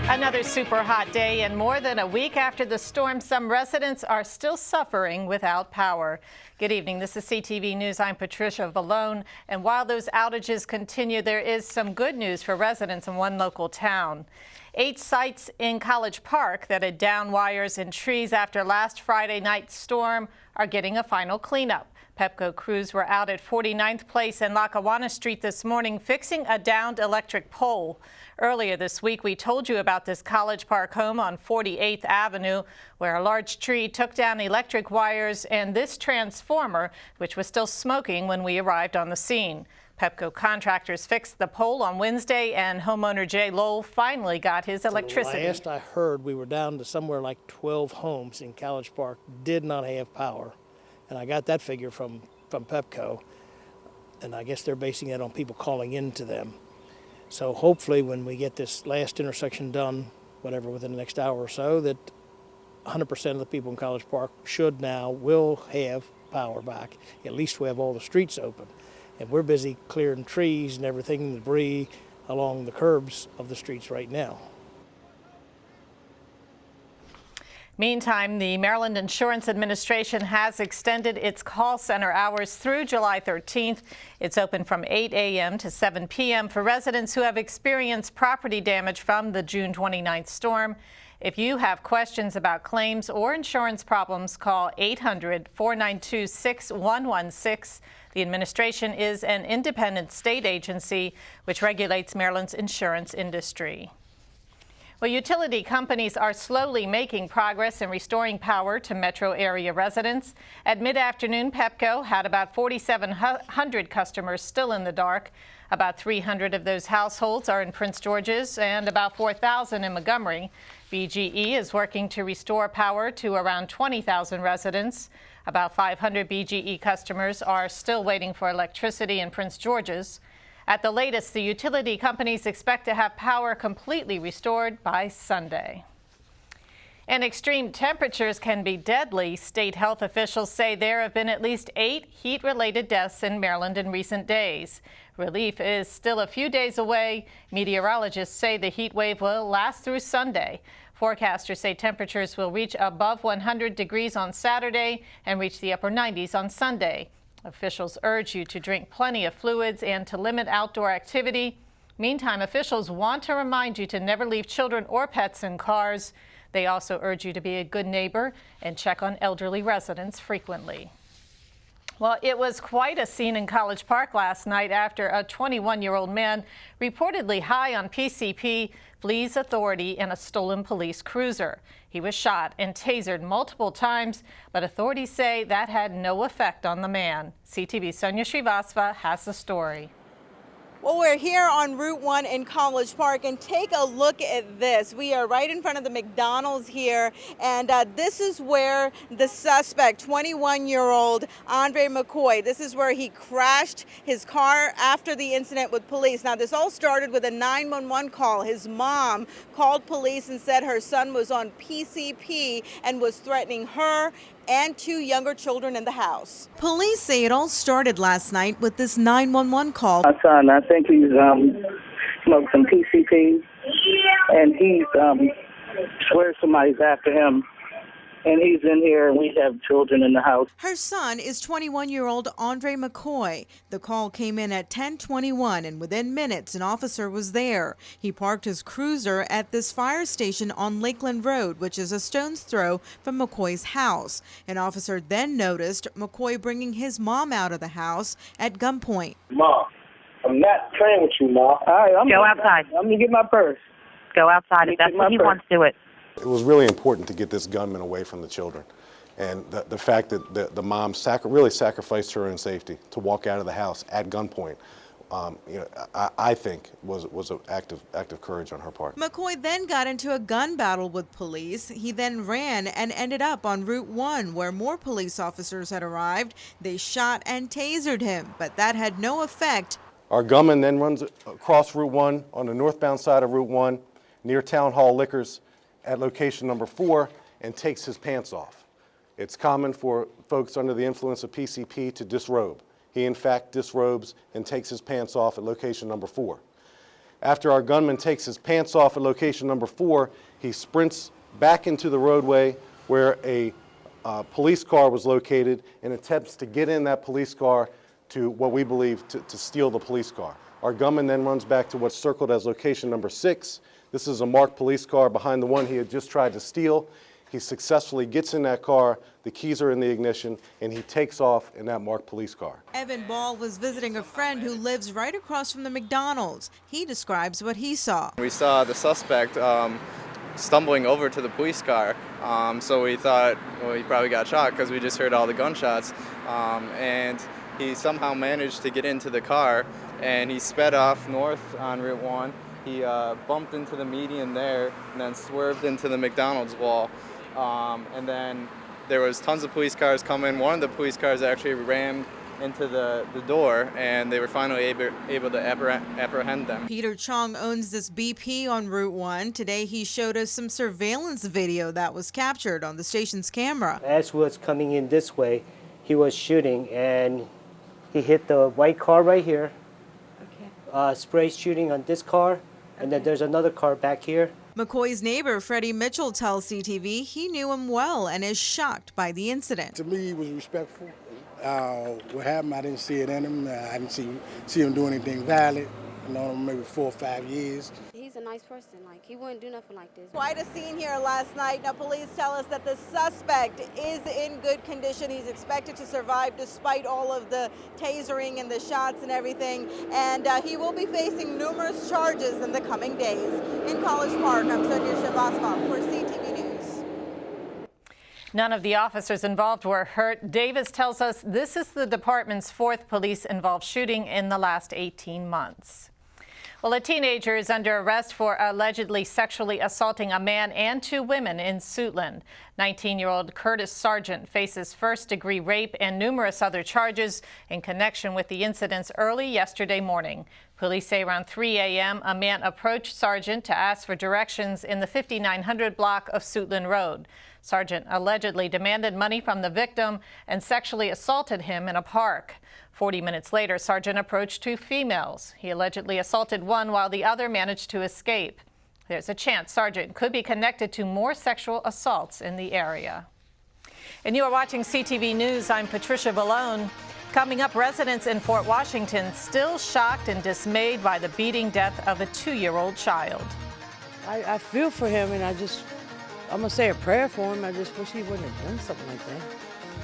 Another super hot day, and more than a week after the storm, some residents are still suffering without power. Good evening. This is CTV News. I'm Patricia Vallone. And while those outages continue, there is some good news for residents in one local town. 8 sites in College Park that had downed wires and trees after last Friday night's storm are getting a final cleanup. Pepco crews were out at 49th Place and Lackawanna Street this morning fixing a downed electric pole. Earlier this week, we told you about this College Park home on 48th Avenue, where a large tree took down electric wires and this transformer, which was still smoking when we arrived on the scene. Pepco contractors fixed the pole on Wednesday, and homeowner Jay Lowell finally got his electricity. Last I heard, we were down to somewhere like 12 homes in College Park did not have power. And I got that figure from Pepco, and I guess they're basing it on people calling in to them. So hopefully when we get this last intersection done, whatever, within the next hour or so, that 100% of the people in College Park will have power back. At least we have all the streets open. And we're busy clearing trees and everything, debris along the curbs of the streets right now. Meantime, the Maryland Insurance Administration has extended its call center hours through July 13th. It's open from 8 a.m. to 7 p.m. for residents who have experienced property damage from the June 29th storm. If you have questions about claims or insurance problems, call 800-492-6116. The administration is an independent state agency which regulates Maryland's insurance industry. Well, utility companies are slowly making progress in restoring power to metro area residents. At mid-afternoon, Pepco had about 4,700 customers still in the dark. About 300 of those households are in Prince George's and about 4,000 in Montgomery. BGE is working to restore power to around 20,000 residents. About 500 BGE customers are still waiting for electricity in Prince George's. At the latest, the utility companies expect to have power completely restored by Sunday. And extreme temperatures can be deadly. State health officials say there have been at least 8 heat-related deaths in Maryland in recent days. Relief is still a few days away. Meteorologists say the heat wave will last through Sunday. Forecasters say temperatures will reach above 100 degrees on Saturday and reach the upper 90s on Sunday. Officials urge you to drink plenty of fluids and to limit outdoor activity. Meantime, officials want to remind you to never leave children or pets in cars. They also urge you to be a good neighbor and check on elderly residents frequently. Well, it was quite a scene in College Park last night after a 21-year-old man, reportedly high on PCP, flees authority in a stolen police cruiser. He was shot and tasered multiple times, but authorities say that had no effect on the man. CTV's Sonia Srivastava has the story. Well, we're here on Route 1 in College Park, and take a look at this. We are right in front of the McDonald's here, and this is where the suspect, 21-year-old Andre McCoy, this is where he crashed his car after the incident with police. Now, this all started with a 911 call. His mom called police and said her son was on PCP and was threatening her and 2 younger children in the house. Police say it all started last night with this 911 call. My son, I think he's smoked some PCP, and he swears somebody's after him. And he's in here, and we have children in the house. Her son is 21-year-old Andre McCoy. The call came in at 10:21, and within minutes, an officer was there. He parked his cruiser at this fire station on Lakeland Road, which is a stone's throw from McCoy's house. An officer then noticed McCoy bringing his mom out of the house at gunpoint. Mom, I'm not playing with you, Mom. All right, Go outside. I'm going to get my purse. Go outside. If that's what he wants, do it. It was really important to get this gunman away from the children. And the fact that the mom really sacrificed her own safety to walk out of the house at gunpoint, I think was an act of courage on her part. McCoy then got into a gun battle with police. He then ran and ended up on Route 1, where more police officers had arrived. They shot and tasered him, but that had no effect. Our gunman then runs across Route 1 on the northbound side of Route 1 near Town Hall Liquors at location number 4 and takes his pants off. It's common for folks under the influence of PCP to disrobe. He in fact disrobes and takes his pants off at location number 4. After our gunman takes his pants off at location number 4, he sprints back into the roadway where a police car was located and attempts to get in that police car to what we believe to steal the police car. Our gunman then runs back to what's circled as location number 6. This is a marked police car behind the one he had just tried to steal. He successfully gets in that car, the keys are in the ignition, and he takes off in that marked police car. Evan Ball was visiting a friend who lives right across from the McDonald's. He describes what he saw. We saw the suspect stumbling over to the police car, so we thought, well, he probably got shot because we just heard all the gunshots, and he somehow managed to get into the car, and he sped off north on Route 1. He bumped into the median there and then swerved into the McDonald's wall. And then there was tons of police cars coming. One of the police cars actually rammed into the door, and they were finally able to apprehend them. Peter Chong owns this BP on Route 1. Today he showed us some surveillance video that was captured on the station's camera. As was coming in this way, he was shooting, and he hit the white car right here. Okay. Spray shooting on this car, and then there's another car back here. McCoy's neighbor, Freddie Mitchell, tells CTV he knew him well and is shocked by the incident. To me, he was respectful. What happened, I didn't see it in him. I didn't see him do anything violent. I've known him maybe 4 or 5 years. He's a nice person. Like, he wouldn't do nothing like this. Quite a scene here last night. Now, police tell us that the suspect is in good condition. He's expected to survive despite all of the tasering and the shots and everything. And he will be facing numerous charges in the coming days. In College Park, I'm Sonia Shavasva for CTV News. None of the officers involved were hurt. Davis tells us this is the department's 4th police-involved shooting in the last 18 months. Well, a teenager is under arrest for allegedly sexually assaulting a man and 2 women in Suitland. 19-year-old Curtis Sargent faces first-degree rape and numerous other charges in connection with the incidents early yesterday morning. Police say around 3 a.m., a man approached Sargent to ask for directions in the 5900 block of Suitland Road. Sargent allegedly demanded money from the victim and sexually assaulted him in a park. 40 minutes later, Sargent approached 2 females. He allegedly assaulted one while the other managed to escape. There's a chance Sargent could be connected to more sexual assaults in the area. And you are watching CTV News. I'm Patricia Vallone. Coming up, residents in Fort Washington still shocked and dismayed by the beating death of a 2-year-old child. I feel for him, and I'm going to say a prayer for him. I just wish he wouldn't have done something like that.